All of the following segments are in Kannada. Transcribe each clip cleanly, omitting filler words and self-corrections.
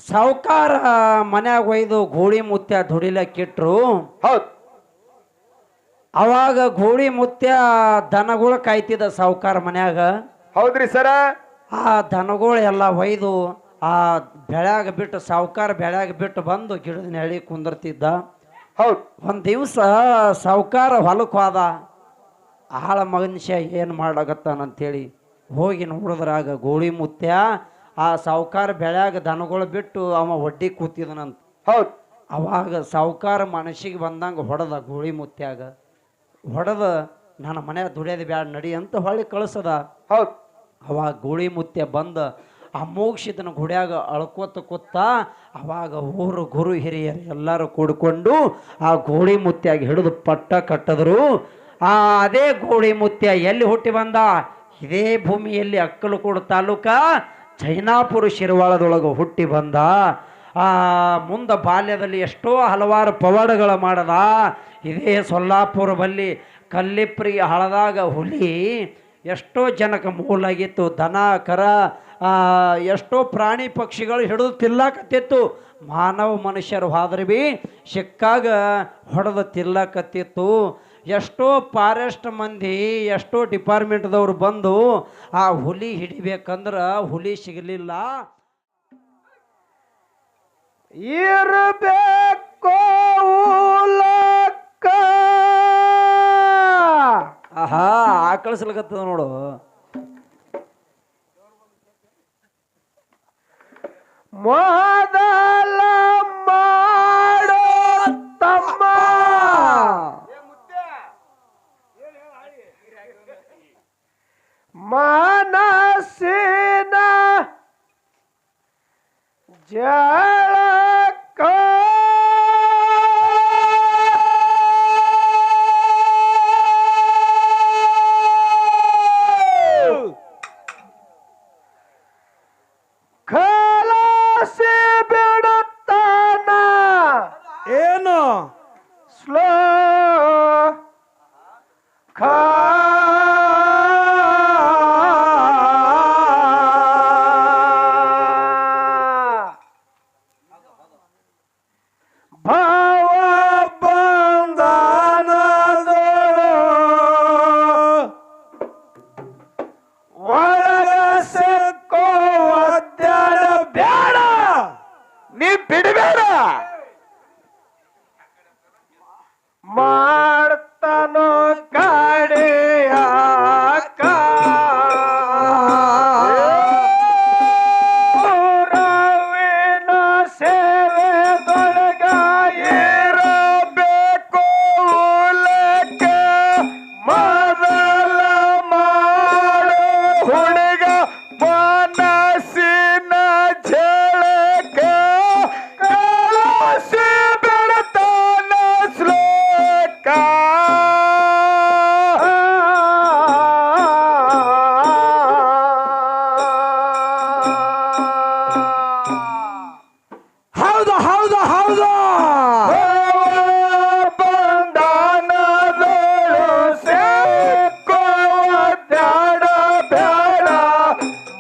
ಸಾವುಕಾರ ಮನ್ಯಾಗ ಒಯ್ದು ಗೋಳಿ ಮುತ್ಯ ದುಡಿಲಕ್ಕಿಟ್ರು. ಹೌದ್ ಅವಾಗ ಗೋಳಿ ಮುತ್ಯ ದನಗಳು ಕಾಯ್ತಿದ್ದ ಸಾವುಕಾರ ಮನ್ಯಾಗ. ಹೌದ್ರಿ ಸರ. ಆ ದನಗಳು ಎಲ್ಲ ಒಯ್ದು ಆ ಬೆಳ್ಯಾಗ ಬಿಟ್ಟು ಸಾವುಕಾರ ಬೆಳ್ಯಾಗ ಬಿಟ್ಟು ಬಂದು ಗಿಡದ ನೆಳಿ ಕುಂದಿರ್ತಿದ್ದ. ಹೌದ್ ಒಂದು ದಿವಸ ಸಾವುಕಾರ ಹೊಲಕ್ಕೆ ಹೋದ. ಆಳ ಮನುಷ್ಯ ಏನು ಮಾಡ್ಲಾಗತ್ತಾನಂತೇಳಿ ಹೋಗಿ ನೋಡಿದ್ರಾಗ ಗೋಳಿ ಮುತ್ಯ ಆ ಸಾವುಕಾರ ಬೆಳ್ಯಾಗ ದನಗಳು ಬಿಟ್ಟು ಅವ ಒಡ್ಡಿ ಕೂತಿದನಂತ. ಹೌದ್ ಅವಾಗ ಸಾವುಕಾರ ಮನಸ್ಸಿಗೆ ಬಂದಂಗೆ ಹೊಡೆದ ಗೋಳಿ ಮುತ್ಯಾಗ. ಹೊಡೆದ ನನ್ನ ಮನೆ ದುಡಿಯೋದು ಬ್ಯಾಡ ನಡಿ ಅಂತ ಹೊಳ್ಳಿ ಕಳಿಸದ. ಹೌದ್ ಅವಾಗ ಗೋಳಿ ಮುತ್ಯ ಬಂದ ಆ ಮೋಕ್ಷಿತನ ಗುಡ್ಯಾಗ ಅಳ್ಕೋತ ಕೂತ. ಅವಾಗ ಊರು ಗುರು ಹಿರಿಯರು ಎಲ್ಲರೂ ಕೂಡಿಕೊಂಡು ಆ ಗೋಳಿ ಮುತ್ಯಾಗ ಹಿಡಿದು ಪಟ್ಟ ಕಟ್ಟಿದ್ರು. ಅದೇ ಗೋಳಿ ಮುತ್ಯ ಎಲ್ಲಿ ಹುಟ್ಟಿ ಬಂದ? ಇದೇ ಭೂಮಿಯಲ್ಲಿ ಅಕ್ಕಲಕೋಡು ತಾಲೂಕ ಜೈನಾಪುರ ಶಿರವಾಳದೊಳಗೆ ಹುಟ್ಟಿ ಬಂದ. ಮುಂದೆ ಬಾಲ್ಯದಲ್ಲಿ ಎಷ್ಟೋ ಹಲವಾರು ಪವಾಡಗಳ ಮಾಡದ. ಇದೇ ಸೊಲ್ಲಾಪುರ ಬಲ್ಲಿ ಕಲ್ಲಿಪ್ರಿ ಹಳದಾಗ ಹುಲಿ ಎಷ್ಟೋ ಜನಕ್ಕೆ ಮೂಲಾಗಿತ್ತು. ದನ ಕರ ಎಷ್ಟೋ ಪ್ರಾಣಿ ಪಕ್ಷಿಗಳು ಹಿಡಿದು ತಿಲ್ಲಕತ್ತಿತ್ತು. ಮಾನವ ಮನುಷ್ಯರು ಹೋದ್ರೆ ಭೀ ಸಿಕ್ಕಾಗ ಹೊಡೆದು ತಿಲ್ಲಕತ್ತಿತ್ತು. ಎಷ್ಟೋ ಫಾರೆಸ್ಟ್ ಮಂದಿ ಎಷ್ಟೋ ಡಿಪಾರ್ಟ್ಮೆಂಟ್ದವ್ರು ಬಂದು ಆ ಹುಲಿ ಹಿಡಿಬೇಕಂದ್ರೆ ಹುಲಿ ಸಿಗಲಿಲ್ಲ. ಇರಬೇಕು ಆಹಾ ಆಕಳಿಸ್ಲಕತ್ತದ ನೋಡು. ಮೊದಲ ಮಾಡೋ ತಮ್ಮ ಮನಸ್ಸಿನ ಜಳಕ ಕಲಸಿ ಬಿಡುತ್ತಾನ. ಏನು ಸ್ಲೋ ಭಾವ ಬಂಧನದೊಳು ಒಳಗ ಸಿಕ್ಕೋ ಒದ್ದಾಡ ಬ್ಯಾಡ, ನೀ ಬಿಡಬೇಡ. ಮಾಡ್ತಾನೋ ಕಾಡಿಯಾಕ ರವಿನ ಸೇವೆದೊಳಗ ಇರಬೇಕು ಲೆಕ್ಕ. ಮೊದಲ ಮಾಡು ಹುಡುಗ ಮನಸ್ಸಿನ ಝಳಕ ಕಲಸಿ ಬಿಡ್ತಾನ ಶ್ಲೋಕ. ಹೌದು ಹೌದು ಹೌದು. ಬಂಧನದೊಳು ಸಿಕ್ಕೋ ಒದ್ದಾಡ ಬೇಡ,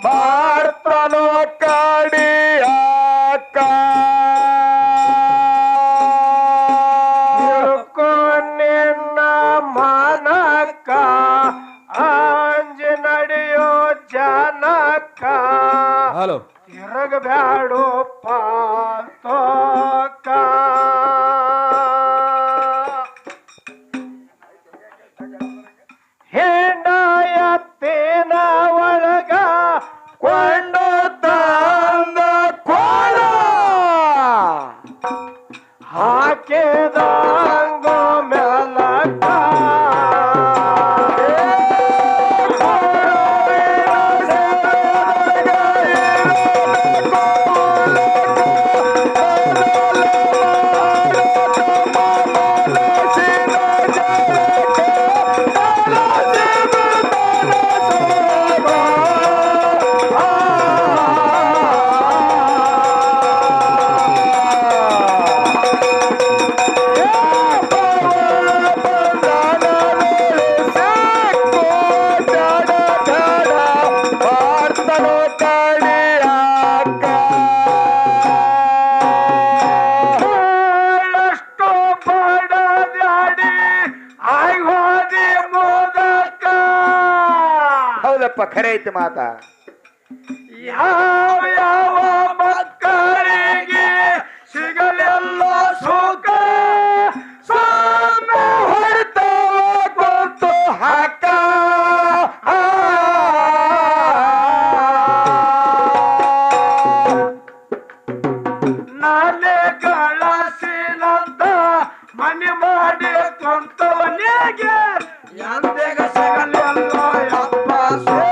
ಮಾಡ್ತಾನೋ ಕಾಡಿಯಾಕ. ತಿಳ್ಕೊ ನಿನ್ನ ಮನಕ ಅಂಜಿ ನಡೆಯೋ ಜನಕ. ಹಲೋ ತಿರುಗಬ್ಯಾಡೋ ಪಾತೋಕ. ಹೆಂಡ ಎತ್ತಿನ ಒಳಗ ಕೊಂಡು ತಂದ ಕೋಳ ಹಾಕಿದಂಗೋ ಮೆಲಕ. ಖರೆ ಐತಿ ಮಾತ. ಯಾವ ಯಾವ ಮಕ್ಕಳಿಗೆ ಸಿಗಲೆಲ್ಲ ಸುಖ ಸೊಮ್ಮೆ ಹೊರತಾವ ಕೊಟ್ಟು ಹಾಕ ನಾಲೆ ಗಳಸಿನಂತ ಮನೆ ಮಾಡಿ ಕೊಂತವನಿಗೆ ಎಂದೆಗ ಸಿಗಲೆಲ್ಲ ಯಪ್ಪ ಸುಖ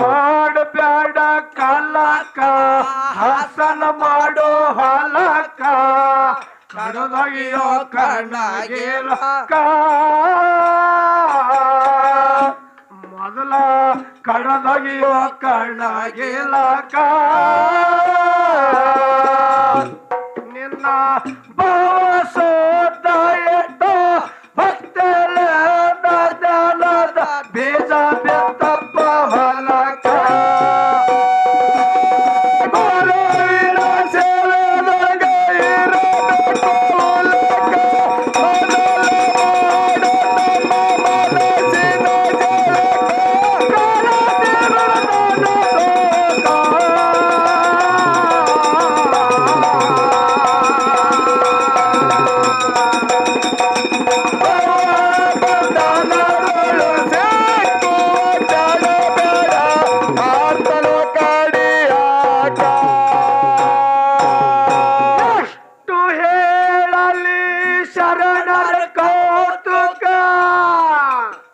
ಮಾಡಬ್ಯಾಡ ಕಲಕ ಹಾಸನ ಮಾಡೋ ಹೊಲಕ ಕಡದಗಿಯೋ ಕಣ್ಣಗಿಲಕ ಮೊದಲ ಕಡದಗಿಯೋ ಕಣ್ಣಗಿಲಕ ನಿನ್ನ ಭಾವಸೋದ ಎಷ್ಟೋ ಭಕ್ತಲ ಜನದ ಬೀಜ ಬಿತ್ತಪ್ಪ ಹೊಲಕ ಗುರುವಿನ ಸೇವೆದಾಗ ಇರಬೇಕು ಹೊಲಕ ಮೊದಲ ಮಾಡು ನಮ್ಮ ಮನಸ್ಸಿನ ಜಳಕ ಕಳಸಿರದ ಎಷ್ಟು ಹೇಳಲಿ ಶರಣರ ಕೌತುಕ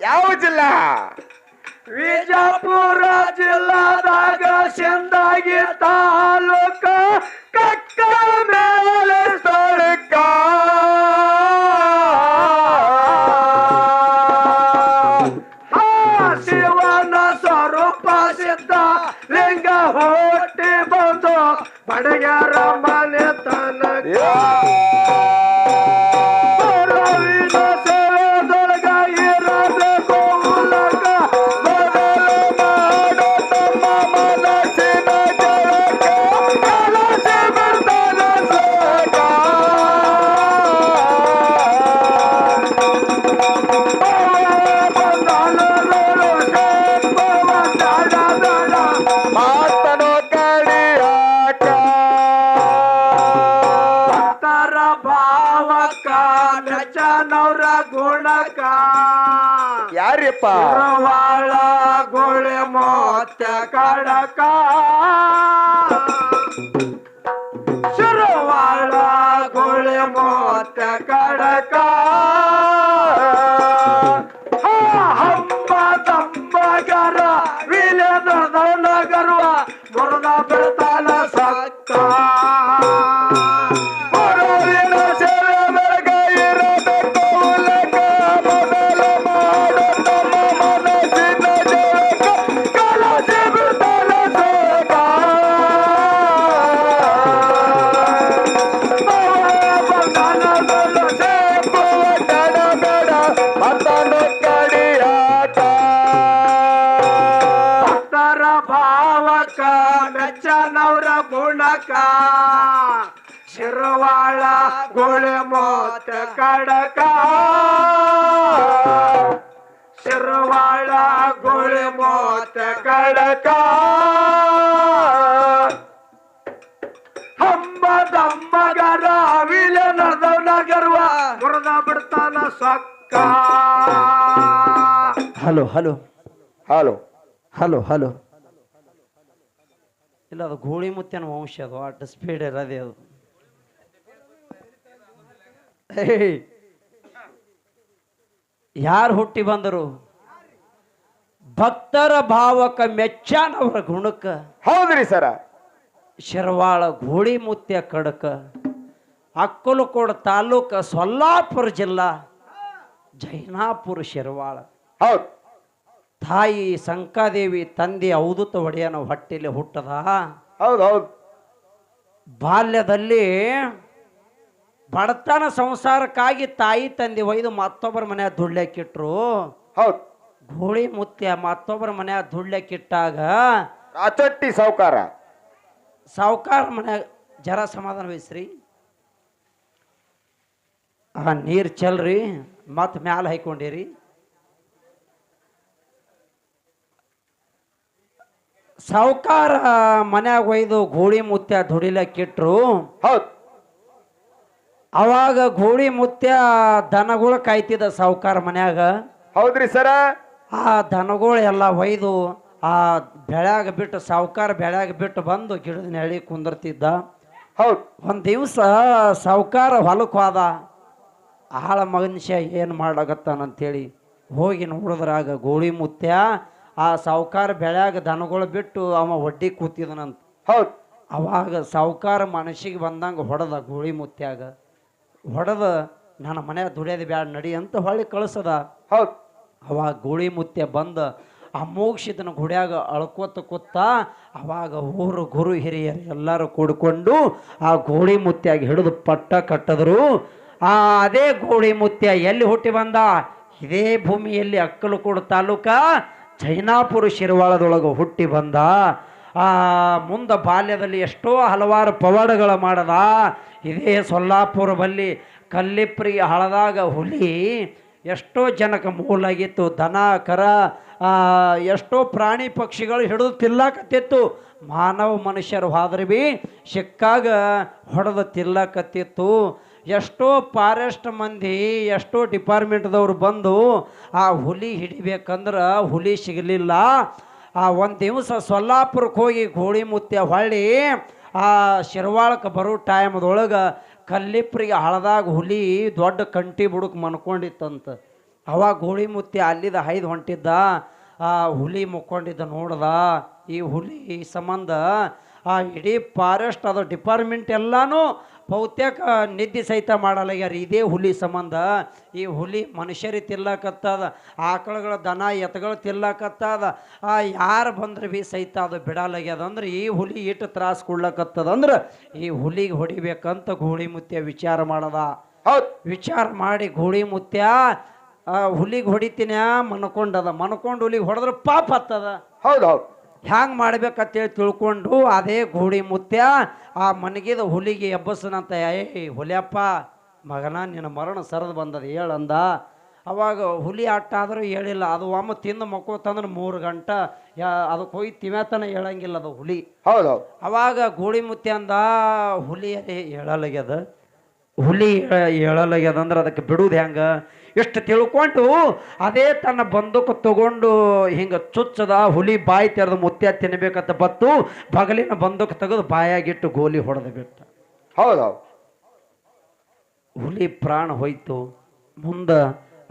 ಯಾವ ಜಿಲ್ಲಾ? ವಿಜಯಪುರ ಜಿಲ್ಲಾದಾಗ ಸಿಂದಗಿ ತಾಲೂಕ ಕಕ್ಕ ಮೇಲೆ ಸ್ಥಳಕ್ಕ ಶಿವನ ಸ್ವರೂಪ ಸಿದ್ಧ ಲಿಂಗ ಹೊಟ್ಟಿ ಬಂದು ಬಡಗ್ಯಾರ ಮನೆ ತನಕ ಗುರುವಿನ ಸೇವೆದೊಳಗ ಇರಬೇಕು ಉಲಕ ಮೊದಲ ಮಾಡು ತಮ್ಮ ಮನಸ್ಸಿನ ಜಳಕ ಕಲಸಿ ಬಿಡ್ತಾನ ಸೋಗ ಮಾತನು ಕಡಿಯಾಕ ಭಕ್ತರ ಭಾವಕ ನಚನವ್ರ ಗುಣಕ ಯಾರಿಪ್ಪ? ರವಾಳ ಗೋಳೆ ಮೋತ್ಯ ಕಡಕ ಶುರುವಾಳ ಗೋಳೆ ಮೋತ್ಯ ಕಡಕ ಹಂಬ ತಮ್ಮಗರ ವಿಲದ ನಗರುವ ಮುರದ ಬೆಳತಾನ ಸಕ್ಕ ಗುರುವಿನ ಸೇವೆ ಬೆಳಗ ಇರಬೇಕು ಉಲಕ ಮೊದಲ ಮಾಡು ತಮ್ಮ ಮನಸ್ಸಿನ ಜಳಕ ಕಲಸಿ ಬಿಡ್ತಾನ ಸೋಗ ಬಂಧನದಲ್ಲೂ ಸೇಪುವ ಬೇಡ ಮಾತನು ಕಡಿಯಾಕ ಭಕ್ತರ ಭಾವಕ ಮೆಚ್ಚನವ್ರ ಗುಣಕ ಶಿರವಾಳ ಗೋಳೆ ಮೋತ ಕಡಕ ಶಿರವಾಳ ಗೋಳೆ ಮೋತ ಕಡಕ ಹಂಬದಮ್ಮಗರ ವಿಲ ನರ್ದವನ ಗರ್ವ ಮುರದ ಬಿಡ್ತಾನ ಸೊಕ್ಕ hello hello hello hello hello ಇಲ್ಲ ಅದು ಗೋಳಿ ಮುತ್ಯನ ವಂಶ ಅದು ಅಷ್ಟು ಸ್ಪೀಡ್ ಇರೋದೇ ಅದು ಯಾರು ಹುಟ್ಟಿ ಬಂದರು? ಭಕ್ತರ ಭಾವಕ ಮೆಚ್ಚಾನವರ ಗುಣಕ್ಕ ಹೌದ್ರಿ ಸರ. ಶರ್ವಾಳ ಗೋಳಿ ಮುತ್ಯ ಕಡಕ ಅಕ್ಕಲಕೋಟ ತಾಲೂಕು ಸೊಲ್ಲಾಪುರ ಜಿಲ್ಲಾ ಜೈನಾಪುರ ಶಿರವಾಳ. ಹೌದ್ ತಾಯಿ ಸಂಕಾದೇವಿ ತಂದೆ ಅವಧೂತ ಒಡೆಯನ ಹೊಟ್ಟೆಲಿ ಹುಟ್ಟದ. ಹೌದ್ ಹೌದ್ ಬಾಲ್ಯದಲ್ಲಿ ಬಡತನ ಸಂಸಾರಕ್ಕಾಗಿ ತಾಯಿ ತಂದೆ ಒಯ್ದು ಮತ್ತೊಬ್ಬರ ಮನೆಯ ದುಡ್ಲೆಕ್ಕಿಟ್ರು. ಹೌದ್ ಗೋಳಿ ಮುತ್ಯ ಮತ್ತೊಬ್ಬರ ಮನೆಯ ದುಡ್ಲೆಕ್ಕಿಟ್ಟಾಗ ರಾಚಟ್ಟಿ ಸಾವುಕಾರ ಸಾವುಕಾರ ಮನೆ ಜರ ಸಮಾಧಾನ ವಹಿಸ್ರಿ. ನೀರು ಚೆಲ್ರಿ ಮತ್ ಮ್ಯಾಲ ಹಾಕೊಂಡಿರಿ. ಸಾವುಕಾರ ಮನ್ಯಾಗ ಒಯ್ದು ಗೋಳಿ ಮುತ್ಯ ದುಡಿಲಕ್ಕಿಟ್ರು. ಹೌದ್ ಅವಾಗ ಗೋಳಿ ಮುತ್ಯ ದನಗಳು ಕಾಯ್ತಿದ್ದ ಸಾವುಕಾರ ಮನ್ಯಾಗ. ಹೌದ್ರಿ ಸರ. ಆ ದನಗಳು ಎಲ್ಲ ಒಯ್ದು ಆ ಬೆಳ್ಯಾಗ ಬಿಟ್ಟು ಸಾವುಕಾರ ಬೆಳ್ಯಾಗ ಬಿಟ್ಟು ಬಂದು ಗಿಡದ ನೆಳಿ ಕುಂದಿರ್ತಿದ್ದ. ಹೌದ್ ಒಂದು ದಿವಸ ಸಾವುಕಾರ ಹೊಲಕ್ಕೆ ಹೋದ. ಆಳ ಮನುಷ್ಯ ಏನು ಮಾಡ್ಲಾಗತ್ತಾನಂತೇಳಿ ಹೋಗಿ ನೋಡಿದ್ರಾಗ ಗೋಳಿ ಮುತ್ಯ ಆ ಸಾವುಕಾರ ಬೆಳ್ಯಾಗ ದನಗಳು ಬಿಟ್ಟು ಅವ ಒಡ್ಡಿ ಕೂತಿದನಂತ. ಹೌದ್ ಅವಾಗ ಸಾವುಕಾರ ಮನಸ್ಸಿಗೆ ಬಂದಂಗೆ ಹೊಡೆದ ಗೋಳಿ ಮುತ್ಯಾಗ. ಹೊಡೆದ ನನ್ನ ಮನೆ ದುಡಿಯೋದು ಬ್ಯಾಡ ನಡಿ ಅಂತ ಹೊಳ್ಳಿ ಕಳಿಸದ. ಹೌದ್ ಅವಾಗ ಗೋಳಿ ಮುತ್ಯ ಬಂದ ಆ ಮೋಕ್ಷಿತನ ಗುಡ್ಯಾಗ ಅಳ್ಕೋತ ಕೂತ. ಅವಾಗ ಊರು ಗುರು ಹಿರಿಯರು ಎಲ್ಲರೂ ಕೂಡಿಕೊಂಡು ಆ ಗೋಳಿ ಮುತ್ಯಾಗ ಹಿಡಿದು ಪಟ್ಟ ಕಟ್ಟಿದ್ರು. ಅದೇ ಗೋಳಿ ಮುತ್ಯ ಎಲ್ಲಿ ಹುಟ್ಟಿ ಬಂದ? ಇದೇ ಭೂಮಿಯಲ್ಲಿ ಅಕ್ಕಲಕೋಟ ತಾಲೂಕ ಜೈನಾಪುರ ಶಿರವಾಳದೊಳಗೆ ಹುಟ್ಟಿ ಬಂದ. ಮುಂದೆ ಬಾಲ್ಯದಲ್ಲಿ ಎಷ್ಟೋ ಹಲವಾರು ಪವಾಡಗಳ ಮಾಡದ. ಇದೇ ಸೊಲ್ಲಾಪುರ ಬಲ್ಲಿ ಕಲ್ಲಿಪ್ರಿ ಹಳದಾಗ ಹುಲಿ ಎಷ್ಟೋ ಜನಕ್ಕೆ ಮೂಲಾಗಿತ್ತು. ದನ ಕರ ಎಷ್ಟೋ ಪ್ರಾಣಿ ಪಕ್ಷಿಗಳು ಹಿಡಿದು ತಿಲ್ಲಕತ್ತಿತ್ತು. ಮಾನವ ಮನುಷ್ಯರು ಹೋದ್ರೆ ಬಿ ಸಿಕ್ಕಾಗ ಹೊಡೆದು ತಿಲ್ಲಕತ್ತಿತ್ತು. ಎಷ್ಟೋ ಫಾರೆಸ್ಟ್ ಮಂದಿ ಎಷ್ಟೋ ಡಿಪಾರ್ಟ್ಮೆಂಟ್ದವ್ರು ಬಂದು ಆ ಹುಲಿ ಹಿಡಿಬೇಕಂದ್ರೆ ಹುಲಿ ಸಿಗಲಿಲ್ಲ. ಒಂದು ದಿವಸ ಸೊಲ್ಲಾಪುರಕ್ಕೆ ಹೋಗಿ ಗೋಳಿ ಮುತ್ಯ ಹೊಳ್ಳಿ ಆ ಶಿರವಾಳಕ್ಕೆ ಬರೋ ಟೈಮ್ದೊಳಗೆ ಕಲ್ಲಿಪ್ರಿಗೆ ಹಳದಾಗ ಹುಲಿ ದೊಡ್ಡ ಕಂಟಿ ಬುಡಕ್ಕೆ ಮನ್ಕೊಂಡಿತ್ತಂತ. ಅವಾಗ ಗೋಳಿ ಮುತ್ಯ ಅಲ್ಲಿದ ಹೈದು ಹೊಂಟಿದ್ದ. ಆ ಹುಲಿ ಮುಕ್ಕೊಂಡಿದ್ದ ನೋಡ್ದ. ಈ ಹುಲಿ ಸಂಬಂಧ ಆ ಇಡೀ ಫಾರೆಸ್ಟ್ ಅದು ಡಿಪಾರ್ಟ್ಮೆಂಟ್ ಎಲ್ಲಾನು ಬಹುತೇಕ ನಿದ್ದೆ ಸಹಿತ ಮಾಡಲಾಗ್ಯಾರ ಇದೇ ಹುಲಿ ಸಂಬಂಧ. ಈ ಹುಲಿ ಮನುಷ್ಯರಿಗೆ ತಿಲ್ಲಕತ್ತದ, ಆಕಳುಗಳ ದನ ಎತ್ತಗಳು ತಿಲ್ಲಕತ್ತದ. ಯಾರು ಬಂದ್ರೆ ಬಿ ಸಹಿತ ಅದು ಬಿಡಲಾಗ್ಯದ. ಅಂದ್ರೆ ಈ ಹುಲಿ ಇಟ್ಟು ತ್ರಾಸ ಕೊಡ್ಲಕತ್ತದಂದ್ರೆ ಈ ಹುಲಿಗೆ ಹೊಡಿಬೇಕಂತ ಗೋಳಿ ಮುತ್ಯ ವಿಚಾರ ಮಾಡದ. ವಿಚಾರ ಮಾಡಿ ಗೋಳಿ ಮುತ್ಯ ಹುಲಿಗೆ ಹೊಡಿತೀನಿ ಮನ್ಕೊಂಡದ. ಮನ್ಕೊಂಡು ಹುಲಿಗೆ ಹೊಡೆದ್ರೆ ಪಾಪ ಹತ್ತದ. ಹೌದ್ ಹೌದ್ ಹ್ಯಾಂಗೆ ಮಾಡ್ಬೇಕಂತೇಳಿ ತಿಳ್ಕೊಂಡು ಅದೇ ಗೋಳಿ ಮುತ್ಯ ಆ ಮನಗಿದ ಹುಲಿಗೆ ಎಬ್ಬಸನಂತ. ಹುಲಿಯಪ್ಪ ಮಗನ ನಿನ್ನ ಮರಣ ಸರದು ಬಂದದ ಹೇಳಂದ. ಅವಾಗ ಹುಲಿ ಆಟ ಆದರೂ ಹೇಳಿಲ್ಲ. ಅದು ಒಮ್ಮೆ ತಿಂದು ಮಕ್ಕೋತಂದ್ರೆ 3 ಗಂಟೆ ಅದಕ್ಕೆ ಹೋಗಿ ತಿಮ್ಯಾತನ ಹೇಳಂಗಿಲ್ಲ ಅದು ಹುಲಿ. ಹೌದ್ ಹೌದ್ ಅವಾಗ ಗೋಳಿ ಮುತ್ಯ ಅಂದ ಹುಲಿ ಹೇಳಲಾಗ್ಯದ. ಹುಲಿ ಹೇಳಲಾಗ್ಯದ ಅಂದ್ರೆ ಅದಕ್ಕೆ ಬಿಡುವುದು ಹೆಂಗೆ? ಎಷ್ಟು ತಿಳ್ಕೊಂಡು ಅದೇ ತನ್ನ ಬಂದೂಕು ತಗೊಂಡು ಹಿಂಗೆ ಚುಚ್ಚದ. ಹುಲಿ ಬಾಯಿ ತೆರೆದು ಮುತ್ಯ ತಿನ್ನಬೇಕಂತ ಬತ್ತು ಬಗಲಿನ ಬಂದೂಕು ತೆಗೆದು ಬಾಯಾಗಿಟ್ಟು ಗೋಲಿ ಹೊಡೆದು ಬಿಟ್ಟ. ಹೌದ್ ಹೌದ್ ಹುಲಿ ಪ್ರಾಣ ಹೋಯ್ತು. ಮುಂದೆ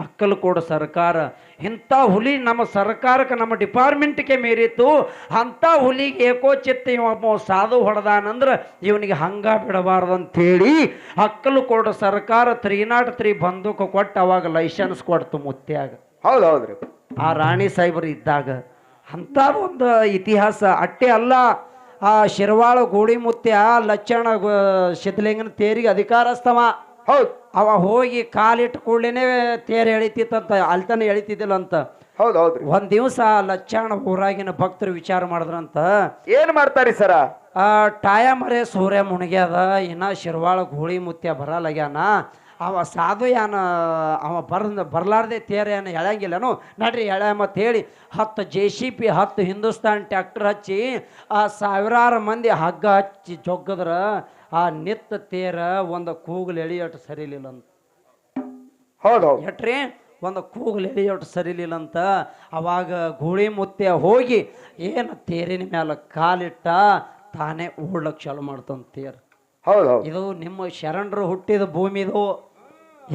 ಅಕ್ಕಲಕೋಟ ಸರ್ಕಾರ ಇಂಥ ಹುಲಿ ನಮ್ಮ ಸರ್ಕಾರಕ್ಕೆ ನಮ್ಮ ಡಿಪಾರ್ಟ್ಮೆಂಟ್ಗೆ ಮೀರಿತ್ತು. ಅಂಥ ಹುಲಿಗೆ ಏಕೋಚಿತ್ತ ಇವ ಸಾಧು ಹೊಡೆದಾನಂದ್ರೆ ಇವನಿಗೆ ಹಂಗ ಬಿಡಬಾರ್ದು ಅಂಥೇಳಿ ಅಕ್ಕಲಕೋಟ ಸರ್ಕಾರ 303 ಬಂದೂಕು ಕೊಟ್ಟು ಅವಾಗ ಲೈಸೆನ್ಸ್ ಕೊಡ್ತು ಮುತ್ಯಾಗ. ಹೌದ್ ಹೌದ್ರಿ. ಆ ರಾಣಿ ಸಾಹೇಬರು ಇದ್ದಾಗ ಅಂಥ ಒಂದು ಇತಿಹಾಸ ಅಟ್ಟೆ ಅಲ್ಲ. ಆ ಶಿರವಾಳ ಗೋಳಿ ಮುತ್ಯ ಲಚ್ಚಣ ಸಿದ್ಧಲಿಂಗನ ತೇರಿಗೆ ಅಧಿಕಾರಸ್ಥವ. ಹೌದ್ ಅವ ಹೋಗಿ ಕಾಲಿಟ್ಟು ಕೂಡಲೇ ತೇರು ಎಳಿತಿತ್ತಂತ. ಅಲ್ತಾನೆ ಎಳಿತಿದ್ದಿಲ್ಲ ಅಂತ. ಹೌದ್ ಹೌದ್ರಿ. ಒಂದ್ ದಿವಸ ಲಚ್ಚಾಣ ಊರಾಗಿನ ಭಕ್ತರು ವಿಚಾರ ಮಾಡಿದ್ರಂತ. ಏನ್ ಮಾಡ್ತಾರಿ ಸರ? ಟಾಯ ಮರೆ ಸೂರ್ಯ ಮುಣಗ್ಯಾದ, ಇನ್ನ ಶಿರವಾಳ ಗೋಳಿ ಮುತ್ಯ ಬರಲಾಗ್ಯಾನ. ಅವ ಸಾಧು ಅವ ಬರ್ಲಾರ್ದೆ ತೇರ ಎಳಂಗಿಲ್ಲನು ನಡ್ರಿ ಎಳೆ ಮತ್ತು ಹೇಳಿ 10 JCP 10 ಹಿಂದೂಸ್ತಾನ್ ಟ್ಯಾಕ್ಟರ್ ಹಚ್ಚಿ ಆ ಸಾವಿರಾರು ಮಂದಿ ಹಗ್ಗ ಹಚ್ಚಿ ಜೊಗ್ಗದ್ರ ಆ ನಿತ್ತ ತೇರ ಒಂದು ಕೂಗಲು ಎಳಿಯೋಟು ಸರಿಲಿಲ್ಲ ಅಂತ. ಹೌದು ಎಟ್ರಿ ಒಂದು ಕೂಗಲು ಎಳಿಯೋಟು ಸರಿಲಿಲ್ಲ ಅಂತ. ಅವಾಗ ಗೋಳಿ ಮುತ್ಯ ಹೋಗಿ ಏನು ತೇರಿನ ಮೇಲೆ ಕಾಲಿಟ್ಟ ತಾನೇ ಓಡ್ಲಕ್ಕೆ ಚಾಲು ಮಾಡ್ತಾನ ತೇರು. ಹೌದು ಇದು ನಿಮ್ಮ ಶರಣರು ಹುಟ್ಟಿದ ಭೂಮಿ. ಇದು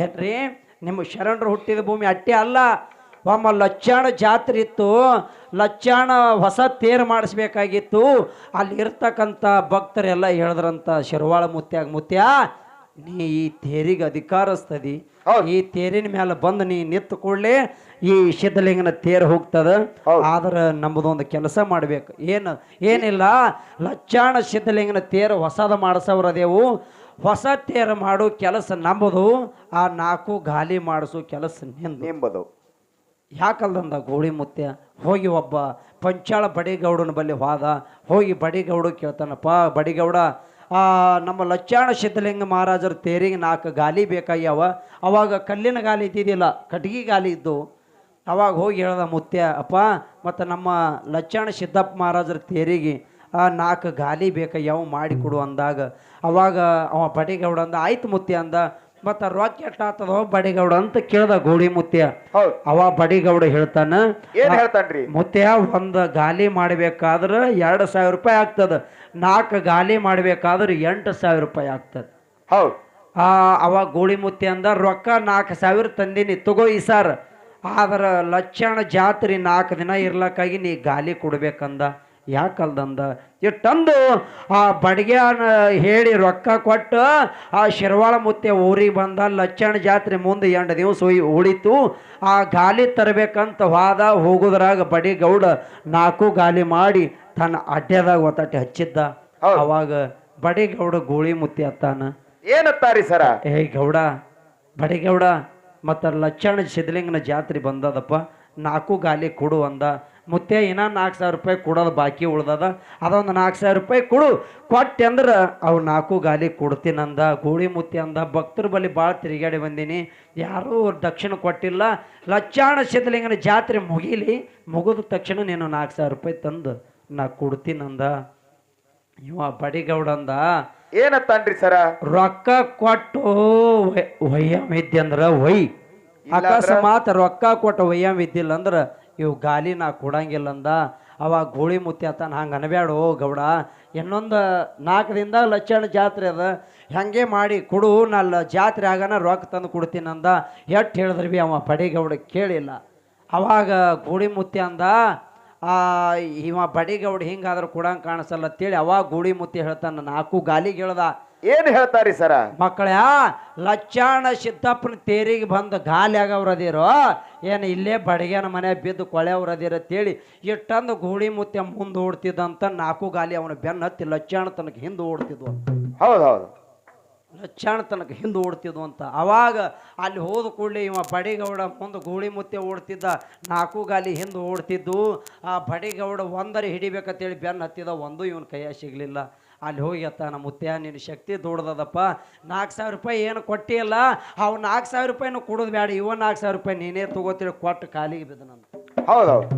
ಏನ್ರಿ ನಿಮ್ಮ ಶರಣರು ಹುಟ್ಟಿದ ಭೂಮಿ ಅಟ್ಟೆ ಅಲ್ಲ. ಒಮ್ಮ ಲಚ್ಚಾಣ ಜಾತ್ರೆ ಇತ್ತು. ಲಚ್ಚಾಣ ಹೊಸ ತೇರು ಮಾಡಿಸ್ಬೇಕಾಗಿತ್ತು. ಅಲ್ಲಿ ಇರ್ತಕ್ಕಂಥ ಭಕ್ತರೆಲ್ಲ ಹೇಳಿದ್ರಂತ ಶಿರವಾಳ ಮುತ್ಯಾಗ, ಮುತ್ಯ ನೀ ಈ ತೇರಿಗೆ ಅಧಿಕಾರಸ್ತದಿ. ಹೌದು. ಈ ತೇರಿನ ಮೇಲೆ ಬಂದು ನೀ ನಿಂತು ಕೂಡಲೇ ಈ ಸಿದ್ಧಲಿಂಗನ ತೇರು ಹೋಗ್ತದ. ಹೌದು. ಆದ್ರೆ ನಮ್ಮದೊಂದು ಕೆಲಸ ಮಾಡ್ಬೇಕು. ಏನಿಲ್ಲ, ಲಚ್ಚಾಣ ಸಿದ್ಧಲಿಂಗನ ತೇರು ಹೊಸದ ಮಾಡಿಸೋರದೇವು. ಹೊಸ ತೇರು ಮಾಡೋ ಕೆಲಸ ನಮ್ಮದು. ಆ 4 ಗಾಲಿ ಮಾಡಿಸೋ ಕೆಲಸ ನಿಂಬದು. ಯಾಕಲ್ದಂದ ಗೋಳಿ ಮುತ್ಯ ಹೋಗಿ ಒಬ್ಬ ಪಂಚಾಳ ಬಡಿಗೌಡನ ಬಳಿ ಹೋದ. ಹೋಗಿ ಬಡಿಗೌಡ ಕೇಳ್ತಾನಪ್ಪ, ಬಡಿಗೌಡ ನಮ್ಮ ಲಚ್ಚಾಣ ಸಿದ್ಧಲಿಂಗ ಮಹಾರಾಜರ ತೇರಿಗೆ 4 ಗಾಲಿ ಬೇಕಾಗ್ಯಾವ. ಅವಾಗ ಕಲ್ಲಿನ ಗಾಲಿ ಇದ್ದಿದ್ದಿಲ್ಲ, ಕಟ್ಗಿ ಗಾಲಿ ಇದ್ದು. ಅವಾಗ ಹೋಗಿ ಹೇಳ್ದ ಮುತ್ಯ, ಅಪ್ಪ ಮತ್ತು ನಮ್ಮ ಲಚ್ಚಾಣ ಸಿದ್ದಪ್ಪ ಮಹಾರಾಜರ ತೇರಿಗೆ 4 ಗಾಲಿ ಬೇಕಾಗ್ಯಾವ ಮಾಡಿಕೊಡು ಅಂದಾಗ ಅವಾಗ ಅವ ಬಡಿಗೌಡ ಅಂದ, ಆಯ್ತು ಮುತ್ಯ ಅಂದ. ಮತ್ತು ರೊಕ್ಕ ಎಷ್ಟಾಗ್ತದೋ ಬಡಿಗೌಡ ಅಂತ ಕೇಳ್ದ ಗೋಳಿ ಮುತ್ಯ. ಅವ ಬಡಿಗೌಡ ಹೇಳ್ತಾನ, ಏನ್ ಹೇಳ್ತಾನ್ರಿ? ಮುತ್ಯ, 1 ಗಾಲಿ ಮಾಡ್ಬೇಕಾದ್ರೆ 2,000 ರೂಪಾಯಿ ಆಗ್ತದ. 4 ಗಾಲಿ ಮಾಡ್ಬೇಕಾದ್ರೆ 8,000 ರೂಪಾಯಿ ಆಗ್ತದ. ಹೌದು. ಅವಾಗ ಗೋಳಿ ಮುತ್ಯ ಅಂದ, ರೊಕ್ಕ 4,000 ತಂದಿನಿ ತಗೋ ಈ ಸಾರ್. ಆದ್ರೆ ಲಚ್ಚಾಣ ಜಾತ್ರೆ 4 ದಿನ ಇರ್ಲಕ್ಕಾಗಿ ನೀ ಗಾಲಿ ಕೊಡ್ಬೇಕಂದ. ಯಾಕಲ್ದಂದ ಇಟ್ಟಂದು ಆ ಬಡಿಗೆನ ಹೇಳಿ ರೊಕ್ಕ ಕೊಟ್ಟು ಆ ಶಿರ್ವಾಳ ಮುತ್ಯ ಊರಿಗೆ ಬಂದ. ಲಚ್ಚಾಣ ಜಾತ್ರೆ ಮುಂದೆ 2 ದಿವಸ ಉಳಿತು. ಆ ಗಾಲಿ ತರಬೇಕಂತ ಹೋಗುದ್ರಾಗ ಬಡಿಗೌಡ 4 ಗಾಲಿ ಮಾಡಿ ತನ್ನ ಅಡ್ಡ್ಯದಾಗ ಒತ್ತಟ್ಟೆ ಹಚ್ಚಿದ್ದ. ಅವಾಗ ಬಡಿಗೌಡ ಗೋಳಿ ಮುತ್ಯ ಅತ್ತಾನ, ಏನತ್ತಾರಿ ಸರ? ಗೌಡ, ಬಡಿಗೌಡ ಮತ್ತು ಲಚ್ಚಾಣ ಸಿದ್ಧಲಿಂಗನ ಜಾತ್ರೆ ಬಂದದಪ್ಪ, 4 ಗಾಲಿ ಕೊಡು ಅಂದ. ಮುತ್ಯ, ಇನ್ನ 4,000 ರೂಪಾಯಿ ಕೊಡೋದು ಬಾಕಿ ಉಳ್ದದ. ಅದೊಂದು 4,000 ರೂಪಾಯಿ ಕೊಡು. ಕೊಟ್ಟೆ ಅಂದ್ರೆ ಅವು 4 ಗಾಲಿ ಕೊಡ್ತೀನಂದ. ಗೋಳಿ ಮುತ್ಯ ಅಂದ, ಭಕ್ತರ ಬಳಿ ಭಾಳ ತಿರುಗಾಡಿ ಬಂದೀನಿ, ಯಾರೂ ದಕ್ಷಿಣ ಕೊಟ್ಟಿಲ್ಲ. ಲಚ್ಚಾಣ ಸಿದ್ಧಲಿಂಗನ ಜಾತ್ರೆ ಮುಗಿದ ತಕ್ಷಣ ನೀನು 4,000 ರೂಪಾಯಿ ತಂದು ನಾ ಕೊಡ್ತೀನಂದ. ಇವ ಬಡಿಗೌಡ ಅಂದ, ಏನತ್ತಾನ್ರಿ ಸರ? ರೊಕ್ಕ ಕೊಟ್ಟು ವಯ್ಯಾಮಿದ್ದೆ ಅಂದ್ರ ಅಕಸ್ಮಾತ್ ರೊಕ್ಕ ಕೊಟ್ಟು ವಯ್ಯಾಮಿದ್ದಿಲ್ಲ ಅಂದ್ರೆ ಇವು ಗಾಲಿ ನಾ ಕೊಡಂಗಿಲ್ಲ ಅಂದ. ಅವಾಗ ಗೋಳಿ ಮುತ್ಯ ತಾನ, ಹಂಗೆ ಅನ್ಬ್ಯಾಡು ಗೌಡ, ಇನ್ನೊಂದು 4 ದಿನದಾಗ ಲಚ್ಚಾಣ ಜಾತ್ರೆ ಅದ, ಹಾಗೆ ಮಾಡಿ ಕೊಡು, ನಾ ಜಾತ್ರೆ ಆಗಾನ ರೊಕ್ಕ ತಂದು ಕೊಡ್ತೀನಂದ. ಎಷ್ಟು ಹೇಳಿದ್ರಿ ಬಿ ಅವ ಬಡಿಗೌಡ ಕೇಳಿಲ್ಲ. ಅವಾಗ ಗೋಳಿ ಮುತ್ಯ ಅಂದ, ಇವ ಬಡಿಗೌಡ ಹಿಂಗಾದ್ರೆ ಕೊಡಂಗೆ ಕಾಣಿಸಲ್ಲ ಅಂತೇಳಿ ಅವಾಗ ಗೋಳಿ ಮುತ್ಯ ಹೇಳ್ತಾನ, 4 ಗಾಲಿಗೆ ಹೇಳ್ದ. ಏನ್ ಹೇಳ್ತಾರಿ ಸರ? ಮಕ್ಕಳ, ಲಚ್ಚಾಣ ಸಿದ್ದಪ್ಪನ ತೇರಿಗೆ ಬಂದು ಗಾಲಿ ಆಗವ್ರದಿರೋ ಏನು ಇಲ್ಲೇ ಬಡಿಗೆನ ಮನೆ ಬಿದ್ದು ಕೊಳೆಯವ್ರದಿರ ಅಂತೇಳಿ ಇಟ್ಟಂದು ಗೋಳಿ ಮುತ್ಯ ಮುಂದೆ ಓಡ್ತಿದ್ದಂತ. 4 ಗಾಲಿ ಅವನ ಬೆನ್ನ ಹತ್ತಿ ಲಚ್ಚಾಣ ತನಕ ಹಿಂದೆ ಓಡ್ತಿದ್ವು. ಹೌದೌದು, ಲಚ್ಚಾಣ ತನಕ ಹಿಂದೆ ಓಡ್ತಿದ್ವು ಅಂತ. ಅವಾಗ ಅಲ್ಲಿ ಹೋದ ಕೂಡಲೇ ಇವ ಬಡಿಗೌಡ ಮುಂದೆ ಗೋಳಿ ಮುತ್ಯ ಓಡ್ತಿದ್ದ, 4 ಗಾಲಿ ಹಿಂದೆ ಓಡ್ತಿದ್ದು. ಆ ಬಡಿಗೌಡ ಒಂದರೆ ಹಿಡಿಬೇಕಂತೇಳಿ ಬೆನ್ನ ಹತ್ತಿದ, ಒಂದು ಇವನ ಕೈಯ ಸಿಗಲಿಲ್ಲ. ಅಲ್ಲಿ ಹೋಗಿ ನಮ್ಮ ಮುತ್ಯ, ನಿನ್ನ ಶಕ್ತಿ ದೊಡ್ಡದಪ್ಪ, 4,000 ರೂಪಾಯಿ ಏನು ಕೊಟ್ಟಿಲ್ಲ, ಅವು 4,000 ರೂಪಾಯಿನೂ ಕೊಡೋದು ಬೇಡ, 4,000 ರೂಪಾಯಿ ನೀನೇ ತಗೋತೀರಿ ಕೊಟ್ಟು ಕಾಲಿಗೆ ಬಿದ್ದನಂತ. ಹೌದೌದು,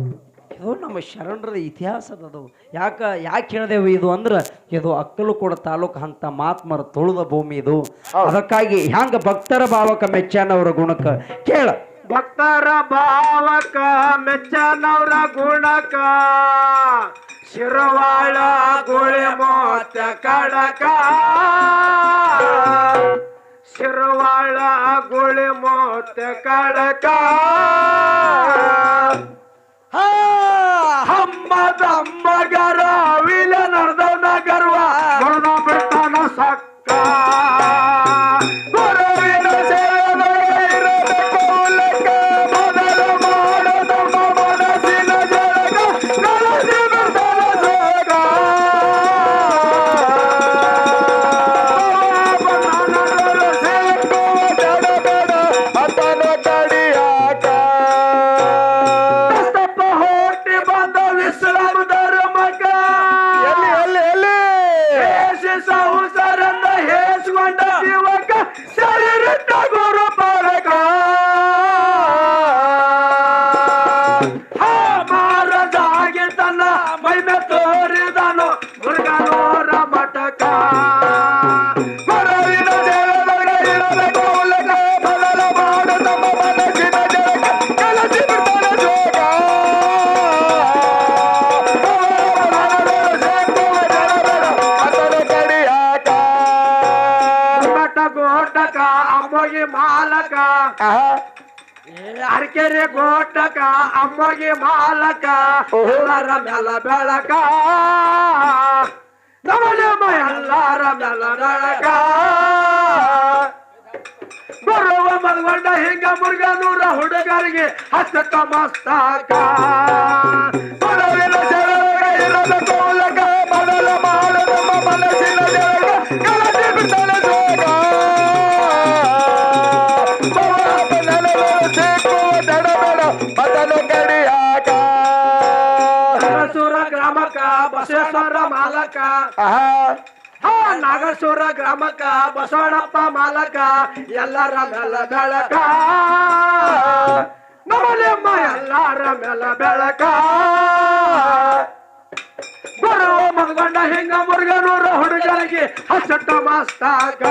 ಇದು ನಮ್ಮ ಶರಣರ ಇತಿಹಾಸದದು. ಯಾಕೆ ಹೇಳಿದೆವು ಇದು ಅಂದ್ರೆ, ಇದು ಅಕ್ಕಲಕೋಟ ತಾಲೂಕು ಅಂತ ಮಾತ್ಮರ ತುಳಿದ ಭೂಮಿ ಇದು. ಅದಕ್ಕಾಗಿ ಹ್ಯಾಂಗ ಭಕ್ತರ ಭಾವಕ ಮೆಚ್ಚನವರ ಗುಣಕ ಕೇಳ. ಭಕ್ತರ ಭಾವಕ ಮೆಚ್ಚನವರ ಗುಣಕ ಶಿರವಾಳ ಗೋಳಿ ಮುತ್ಯ ಕಡಕ, ಶಿರವಾಳ ಗೋಳಿ ಮುತ್ಯ ಕಡಕ, ಹಮ್ಮದಮ್ಮಗರ ವಿಲ ನಡೆದವನ ಗರ್ವ ಮರದ ಬಿಡ್ತಾನ ಸಕ್ಕ, ಗುರುವಿನ ಸೇವೆಯಿರಬೇಕು ಲೆಕ್ಕ, ಮೊದಲು ಮಾಡದ ಮನಸ್ಸಿನ ಜಳಕ, ನಡೆಸಿ ಬಿಡ್ತಾನ ಸೋಗ, ಸೇಕುವ ಜಡಗಡ ಆತನ ಕಡಿಯಾಕ, ವಿಶ್ರಾಮ ಧರ್ಮಕ ಸಂಸಾರದ ಹೇಸ್ಕೊಂಡ ಶಿವಕ ಶರೀರದ ಗುರು ಪಾಲಕ, ಮಾರದಾಗಿ ತನ್ನ ಮೈಮೆ ತೋರಿದನು ಮುರುಗನೋರ ಮಠಕ, ಗುರುವಿನ ಸೇವೆದೊಳಗೆ ಇರಬೇಕು ಲೆಕ್ಕ, ಬದಲು ಮಾಡು ತಮ್ಮ ಮನಸ್ಸಿನ ಜಳಕ, ಕೆಲಸಿ ಬಿಡ್ತಾನೆ ಜೋಗ, ಗೋಟಕ ಅಮ್ಮೋಗಿ ಮಾಲಕ, ಅರಕೆರೆ ಗೋಟಕ ಅಮ್ಮೋಗಿ ಮಾಲಕ, ಎಲ್ಲರ ಮೇಲ ಬೆಳಕ, ನಮನೆಮ್ಮ ಎಲ್ಲಾರ ಮೆಲ ಬೆಳಕ ಬರುವ ಮಲ್ಗೊಂಡ ಹಿಂಗ ಮುರುಗನೂರ ಹುಡುಗರಿಗೆ ಹಚ್ಚತ ಮಸ್ತಕ ಬಡವಿನ ಜಳಗ ಇರದ ತೋಲಕ ಬದಲ ಮಾಡು ನಮ್ಮ ಮನಸ್ಸಿನ ಜಳಗ ಕಲಸಿ ಬಿಟ್ಟಲೆ ಜೋಗ ಪವಾಪ ನೆಲಗಳು ಸಿಕ್ಕುವ ದಡಬೇಡ ಬದಲು ಕಡಿಯಾಕ ನಾಗಸೂರ ಗ್ರಾಮಕ್ಕ ಬಸವೇಶ್ವರ ಮಾಲಕ ನಾಗಸೂರ ಗ್ರಾಮಕ್ಕ ಬಸವಣ್ಣಪ್ಪ ಮಾಲಕ ಎಲ್ಲರ ಮೆಲ ಬೆಳಕ ನಮನೆಮ್ಮ ಎಲ್ಲಾರ ಮೆಲ ಬೆಳಕ ಬರುವ ಮಲ್ಗೊಂಡ ಹಿಂಗ ಮುರುಗನೂರ ಹುಡುಗರಿಗೆ ಹಚ್ಚಟ ಮಸ್ತಕ